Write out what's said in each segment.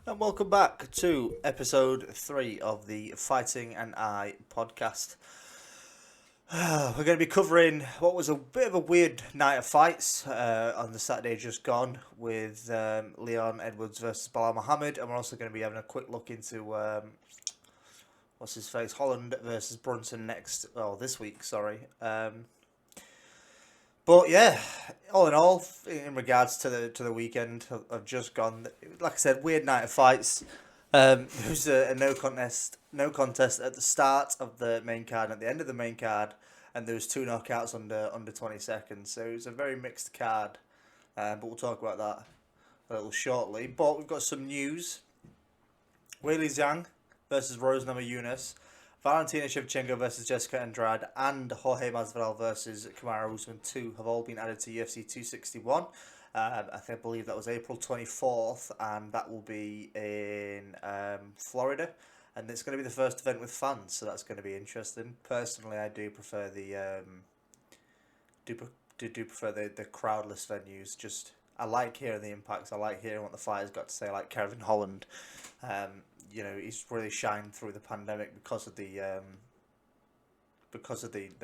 And welcome back to episode 3 of the Fighting and I podcast. We're going to be covering what was a bit of a weird night of fights on the Saturday just gone with Leon Edwards versus Bilal Muhammad, and we're also going to be having a quick look into Holland versus Brunson this week. But yeah, all in all, in regards to the weekend I've just gone, like I said, weird night of fights. There was a no contest at the start of the main card and at the end of the main card, and there was two knockouts under 20 seconds. So it was a very mixed card, but we'll talk about that a little shortly. But we've got some news. Weili Zhang versus Rose Namajunas, Valentina Shevchenko versus Jessica Andrade, and Jorge Masvidal versus Kamaru Usman 2 have all been added to UFC 261. I believe that was April 24th, and that will be in Florida. And it's going to be the first event with fans, so that's going to be interesting. Personally, I do prefer the the crowdless venues. Just I like hearing the impacts. I like hearing what the fighters got to say. Like Kevin Holland, he's really shined through the pandemic because of the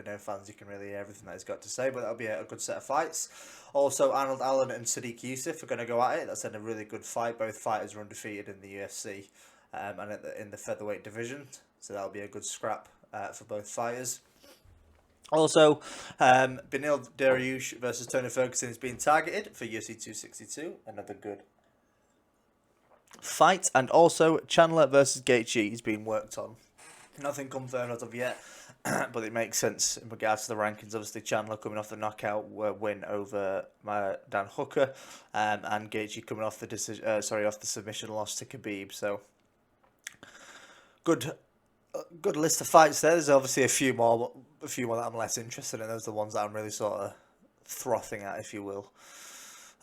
no fans. You can really hear everything that he's got to say. But that'll be a good set of fights. Also, Arnold Allen and Sadiq Youssef are going to go at it. That's a really good fight. Both fighters are undefeated in the UFC and in the featherweight division. So that'll be a good scrap for both fighters. Also, Beneil Dariush versus Tony Ferguson is being targeted for UFC 262. Another good fight. And also, Chandler versus Gaethje is being worked on. Nothing confirmed as of yet, but it makes sense in regards to the rankings. Obviously, Chandler coming off the knockout win over Dan Hooker, and Gaethje coming off the submission loss to Khabib. So, good list of fights there. There's obviously a few more that I'm less interested in. Those are the ones that I'm really sort of frothing at, if you will.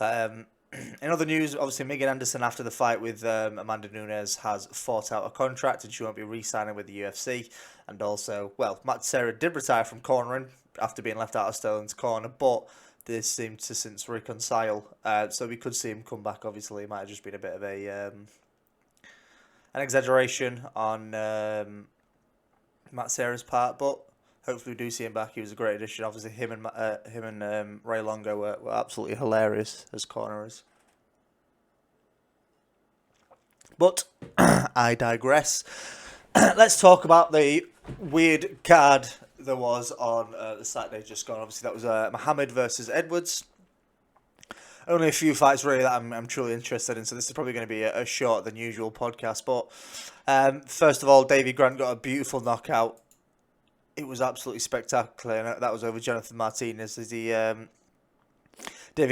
In other news, obviously Megan Anderson, after the fight with Amanda Nunes, has fought out a contract and she won't be re-signing with the UFC. And also, Matt Serra did retire from cornering after being left out of Sterling's corner, but they seem to since reconcile. So we could see him come back. Obviously, it might have just been a bit of an exaggeration on Matt Serra's part, but hopefully we do see him back. He was a great addition. Obviously, him and Ray Longo were absolutely hilarious as corners. But I digress. Let's talk about the weird card there was on the Saturday just gone. Obviously, that was Muhammad versus Edwards. Only a few fights really that I'm truly interested in, so this is probably going to be a shorter than usual podcast. But first of all, Davey Grant got a beautiful knockout. It was absolutely spectacular, and that was over Jonathan Martinez. As Davey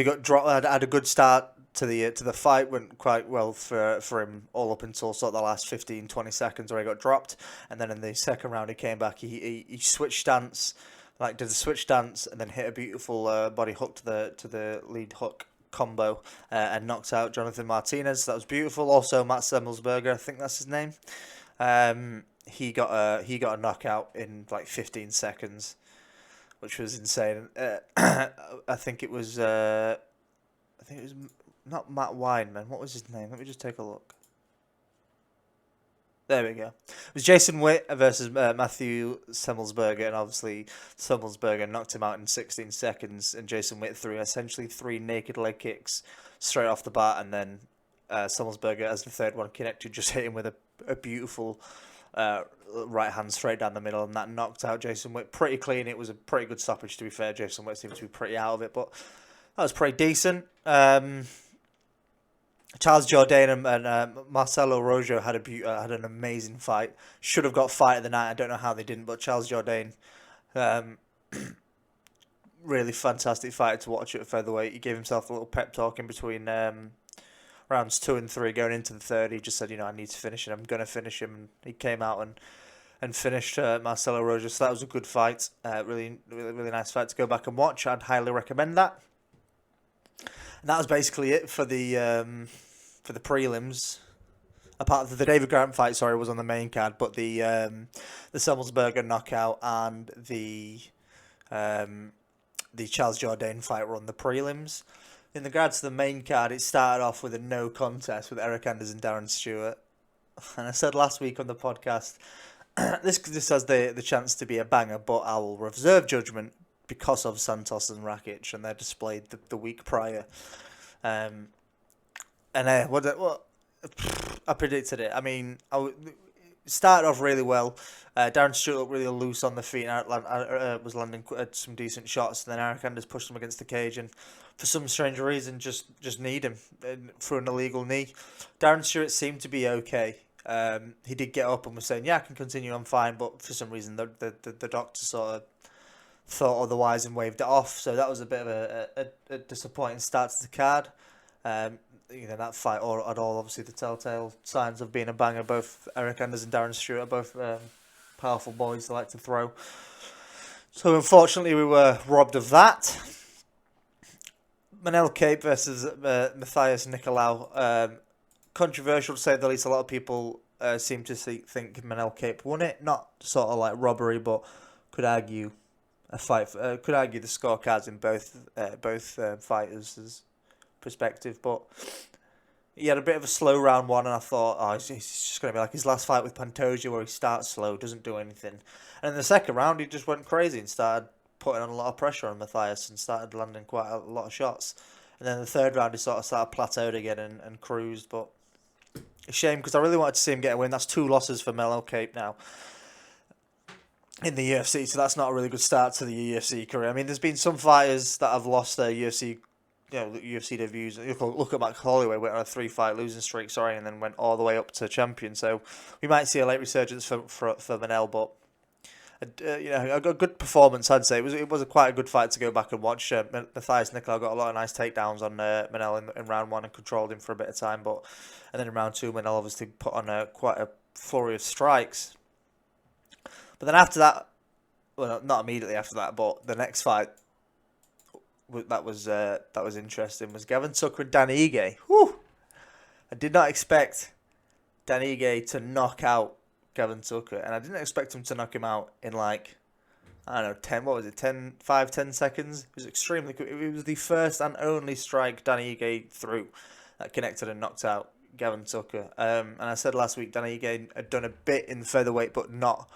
got dropped, had a good start to the fight, went quite well for him all up until sort of the last 15-20 seconds where he got dropped, and then in the second round he came back. He switched stance, did the switch stance, and then hit a beautiful body hook to the lead hook combo and knocked out Jonathan Martinez. That was beautiful. Also, Matt Semmelsberger, I think that's his name. He got a knockout in 15 seconds, which was insane. I think it was not Matt Weinman. What was his name? Let me just take a look. There we go. It was Jason Witt versus Matthew Semmelsberger, and obviously Semmelsberger knocked him out in 16 seconds, and Jason Witt threw essentially 3 naked leg kicks straight off the bat, and then Semmelsberger, as the third one connected, just hit him with a beautiful right hand straight down the middle, and that knocked out Jason Witt pretty clean. It was a pretty good stoppage, to be fair. Jason Witt seemed to be pretty out of it, but that was pretty decent. Charles Jourdain and Marcelo Rojo had an amazing fight. Should have got fight of the night. I don't know how they didn't, but Charles Jourdain, really fantastic fighter to watch at featherweight. He gave himself a little pep talk in between rounds 2 and 3 going into the third. He just said, I need to finish it. I'm going to finish him. And he came out and finished Marcelo Rojo. So that was a good fight. Really, really, really nice fight to go back and watch. I'd highly recommend that. And that was basically it for the prelims. Apart from the Davey Grant fight, was on the main card, but the Semmelsberger knockout and the Charles Jourdain fight were on the prelims. In regards to the main card, it started off with a no contest with Eric Anders and Darren Stewart. And I said last week on the podcast, this has the chance to be a banger, but I will reserve judgment because of Santos and Rakic and their display the week prior. What I predicted it. I mean, started off really well. Darren Stewart looked really loose on the feet and was landing some decent shots. And then Eric Anders pushed him against the cage and for some strange reason just kneed him through an illegal knee. Darren Stewart seemed to be okay. He did get up and was saying, yeah, I can continue, I'm fine. But for some reason, the doctor sort of thought otherwise and waved it off. So that was a bit of a disappointing start to the card. That fight or at all, obviously the telltale signs of being a banger. Both Eric Anders and Darren Stewart are both powerful boys they like to throw. So unfortunately we were robbed of that. Manel Cape versus Matthias Nicolau. Controversial to say the least. A lot of people seem to think Manel Cape won it. Not sort of like robbery, but could argue a fight. Could argue the scorecards in both fighters' perspective, but he had a bit of a slow round one, and I thought, it's just going to be like his last fight with Pantoja, where he starts slow, doesn't do anything, and in the second round he just went crazy and started putting on a lot of pressure on Matthias and started landing quite a lot of shots, and then the third round he sort of started plateaued again and cruised. But a shame, because I really wanted to see him get a win. That's 2 losses for Manel Cape now in the UFC, so that's not a really good start to the UFC career. I mean, there's been some fighters that have lost their UFC debuts. Look at Matt Holloway, went on a 3-fight losing streak, and then went all the way up to champion. So we might see a late resurgence for Manel, but a good performance, I'd say. It was quite a good fight to go back and watch. Matthias Nicolau got a lot of nice takedowns on Manel in round 1 and controlled him for a bit of time, and then in round 2, Manel obviously put on quite a flurry of strikes. But then after that, well, not immediately after that, but the next fight that was interesting was Gavin Tucker and Dan Ige. Whew! I did not expect Dan Ige to knock out Gavin Tucker, and I didn't expect him to knock him out in 10 seconds. It was extremely quick. It was the first and only strike Dan Ige threw that connected and knocked out Gavin Tucker. And I said last week Dan Ige had done a bit in featherweight, but not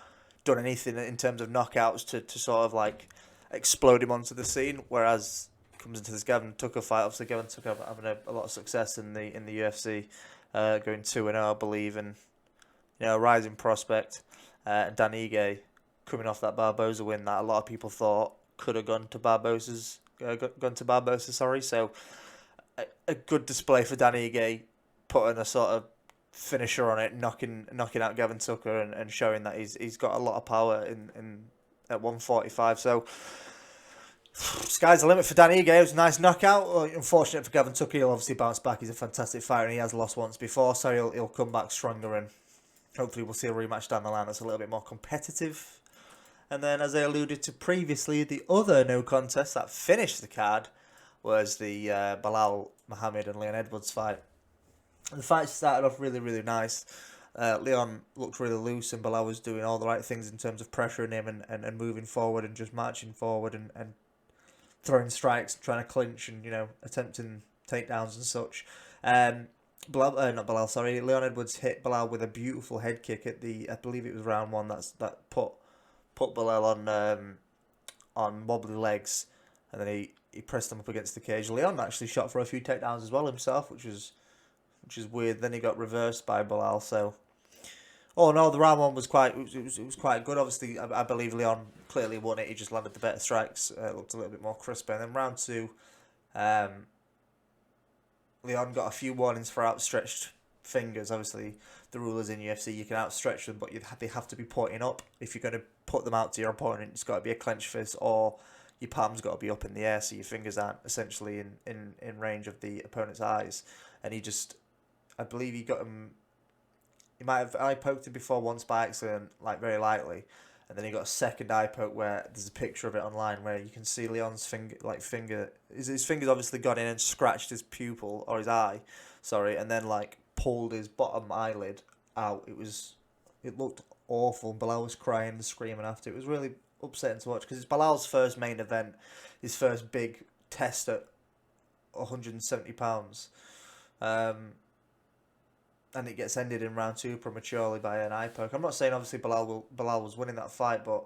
done anything in terms of knockouts to sort of explode him onto the scene, whereas comes into this Gavin Tucker fight. Obviously, Gavin Tucker having a lot of success in the UFC, going 2-0, I believe, and a rising prospect. And Dan Ige coming off that Barboza win that a lot of people thought could have gone to Barboza. So a good display for Dan Ige, putting a sort of finisher on it, knocking out Gavin Tucker and showing that he's got a lot of power in at 145. So sky's the limit for Dan Ige. It was a nice knockout. Unfortunate for Gavin Tucker, he'll obviously bounce back. He's a fantastic fighter and he has lost once before, so he'll come back stronger, and hopefully we'll see a rematch down the line that's a little bit more competitive. And then, as I alluded to previously, the other no contest that finished the card was the Belal Muhammad and Leon Edwards fight. And the fight started off really, really nice. Leon looked really loose and Belal was doing all the right things in terms of pressuring him and moving forward and just marching forward and throwing strikes, trying to clinch and, attempting takedowns and such. Leon Edwards hit Belal with a beautiful head kick at I believe it was round 1, that put Belal on wobbly legs, and then he pressed him up against the cage. Leon actually shot for a few takedowns as well himself, which is weird. Then he got reversed by Belal. So, the round 1 was quite good. Obviously, I believe Leon clearly won it. He just landed the better strikes. Looked a little bit more crisper. And then round 2, Leon got a few warnings for outstretched fingers. Obviously, the rule is in UFC you can outstretch them, but they have to be pointing up. If you're going to put them out to your opponent, it's got to be a clenched fist, or your palm's got to be up in the air, so your fingers aren't essentially in range of the opponent's eyes. And I believe he got him. He might have eye poked him before once by accident, very lightly, and then he got a second eye poke where there's a picture of it online where you can see Leon's finger. His fingers obviously got in and scratched his pupil or his eye, and then pulled his bottom eyelid out. It looked awful. Belal was crying and screaming after. It was really upsetting to watch because it's Belal's first main event, his first big test at £170. And it gets ended in round 2 prematurely by an eye poke. I'm not saying obviously Bilal was winning that fight, but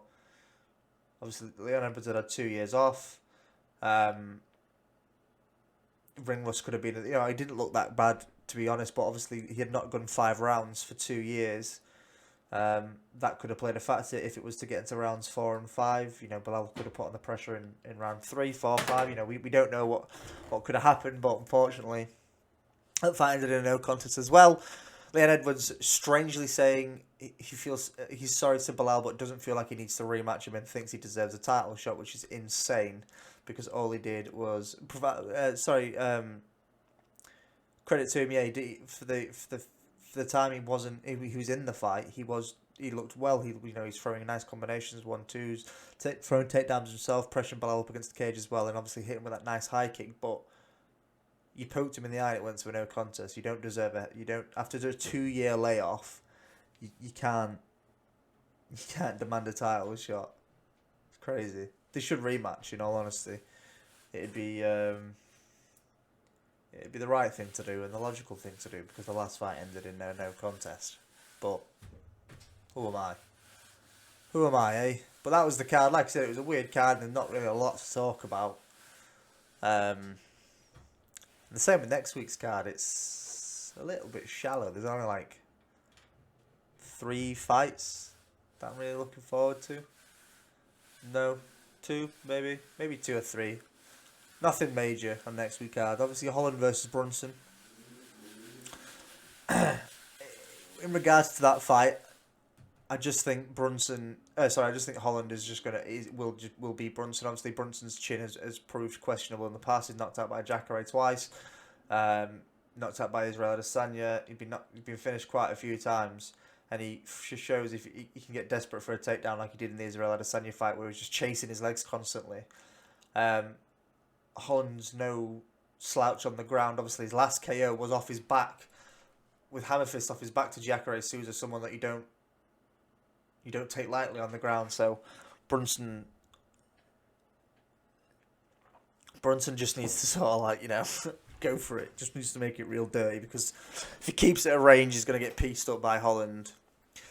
obviously Leon Edwards had 2 years off. Ring rust could have been, he didn't look that bad, to be honest, but obviously he had not gone 5 rounds for 2 years. That could have played a factor if it was to get into rounds 4 and 5. Bilal could have put on the pressure in round 3, 4, 5. We don't know what could have happened, but unfortunately, that fight ended in a no contest as well. Leon Edwards strangely saying he feels he's sorry to Bilal, but doesn't feel like he needs to rematch him and thinks he deserves a title shot, which is insane because all he did was provide. Credit to him, yeah. For the time he wasn't, he was in the fight. He looked well. He's throwing nice combinations, 1-2s, throwing takedowns himself, pressuring Bilal up against the cage as well, and obviously hitting with that nice high kick, but. You poked him in the eye and it went to a no contest. You don't deserve it. You don't, after a 2-year layoff, you can't demand a title shot. It's crazy. They should rematch, in all honesty. It'd be the right thing to do and the logical thing to do because the last fight ended in no contest. But who am I? Who am I, eh? But that was the card. Like I said, it was a weird card and not really a lot to talk about. The same with next week's card. It's a little bit shallow. There's only like 3 fights that I'm really looking forward to. No, 2 maybe 2 or 3. Nothing major on next week's card. Obviously Holland versus Brunson. In regards to that fight, I just think Holland is just will beat Brunson. Obviously, Brunson's chin has proved questionable in the past. He's knocked out by Jacare twice, knocked out by Israel Adesanya. He's been finished quite a few times, and he just shows if he can get desperate for a takedown like he did in the Israel Adesanya fight, where he was just chasing his legs constantly. Holland's no slouch on the ground. Obviously, his last KO was off his back, with hammer fist off his back to Jacare Souza, someone that you don't take lightly on the ground. So Brunson just needs to sort of go for it. Just needs to make it real dirty because if he keeps it at range, he's going to get pieced up by Holland.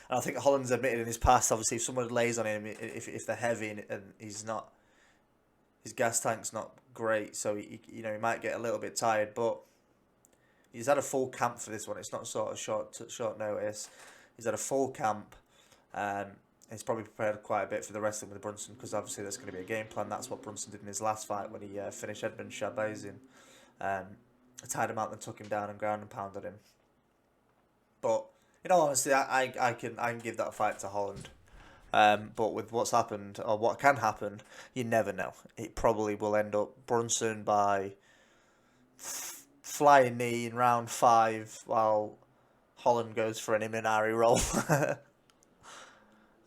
And I think Holland's admitted in his past, obviously, if someone lays on him, if they're heavy and he's not, his gas tank's not great, so he might get a little bit tired. But he's had a full camp for this one. It's not sort of short notice. He's had a full camp. He's probably prepared quite a bit for the wrestling with Brunson because obviously there's going to be a game plan. That's what Brunson did in his last fight when he finished Edmund Shabazin. Tied him out and took him down and ground and pounded him. But in all honesty, I can give that fight to Holland. But with what's happened or what can happen, you never know. It probably will end up Brunson by flying knee in round 5 while Holland goes for an Imanari roll.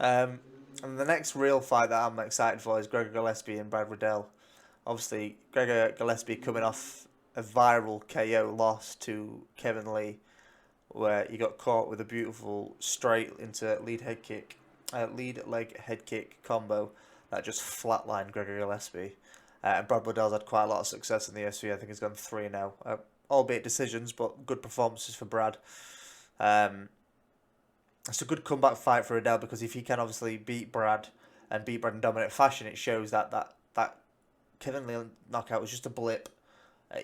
And the next real fight that I'm excited for is Gregor Gillespie and Brad Riddell. Obviously, Gregor Gillespie coming off a viral KO loss to Kevin Lee, where he got caught with a beautiful straight into lead leg head kick combo that just flatlined Gregor Gillespie. And Brad Riddell's had quite a lot of success in the UFC. I think he's gone 3-0, albeit decisions, but good performances for Brad. It's a good comeback fight for Riddell because if he can obviously beat Brad in dominant fashion, it shows that Kevin Lee knockout was just a blip.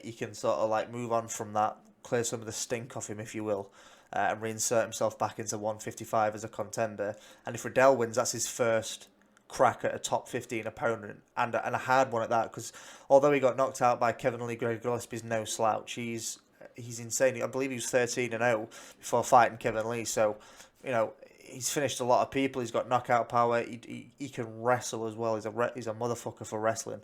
He can sort of move on from that, clear some of the stink off him, if you will, and reinsert himself back into 155 as a contender. And if Riddell wins, that's his first crack at a top 15 opponent, and a hard one at that, because although he got knocked out by Kevin Lee, Gregor Gillespie's no slouch. He's insane. I believe he was 13-0 before fighting Kevin Lee, so he's finished a lot of people. He's got knockout power. He can wrestle as well. He's a motherfucker for wrestling.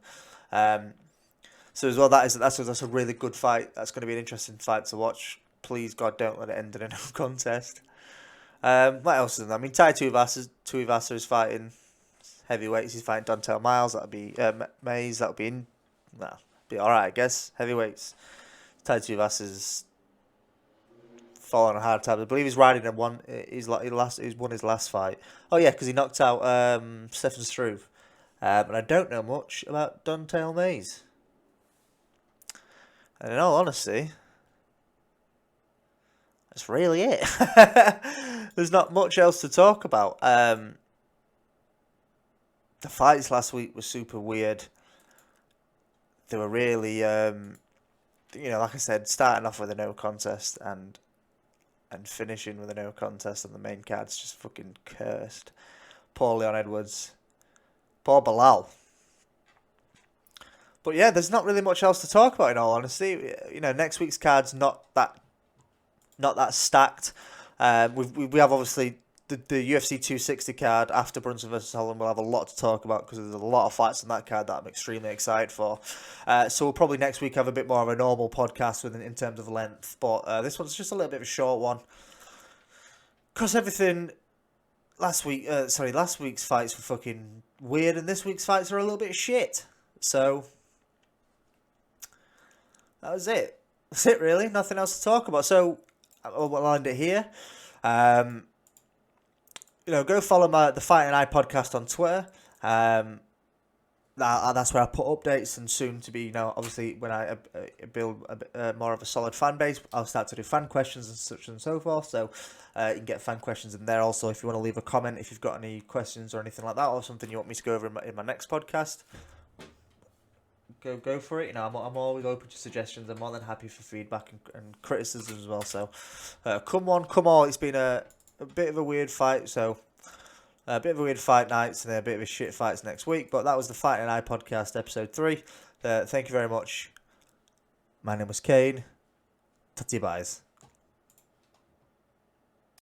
So as well, that's a really good fight. That's going to be an interesting fight to watch. Please God, don't let it end in a no contest. What else is there? I mean, Tai Tuivasa is fighting heavyweights. He's fighting Dontel Miles. That'll be Mays. That'll be be all right, I guess. Heavyweights. Tai Tuivasa's fallen on hard times. I believe he's riding he's won his last fight. Oh yeah, because he knocked out Stefan Struve. And I don't know much about Dontel Mays. And in all honesty, that's really it. There's not much else to talk about. The fights last week were super weird. They were really, like I said, starting off with a no contest and finishing with a no contest on the main card's just fucking cursed. Poor Leon Edwards. Poor Bilal. But yeah, there's not really much else to talk about in all honesty. Next week's card's not that stacked. We have obviously the UFC 260 card after Brunson versus Holland. We'll have a lot to talk about because there's a lot of fights on that card that I'm extremely excited for. So we'll probably next week have a bit more of a normal podcast in terms of length. But this one's just a little bit of a short one because everything last week's fights were fucking weird, and this week's fights are a little bit shit. So that was it. That's it, really. Nothing else to talk about. So I'll end it here. Go follow the Fight and I podcast on Twitter. That's where I put updates, and soon to be, obviously when I build a bit more of a solid fan base, I'll start to do fan questions and such and so forth. So you can get fan questions in there. Also, if you want to leave a comment, if you've got any questions or anything like that, or something you want me to go over in my next podcast, go for it. I'm always open to suggestions. I'm more than happy for feedback and criticism as well. So come on. It's been a bit of a weird fight. So a bit of a weird fight nights and a bit of a shit fights next week. But that was the Fight and I podcast, episode 3. Thank you very much. My name was Kane. Tatty buys.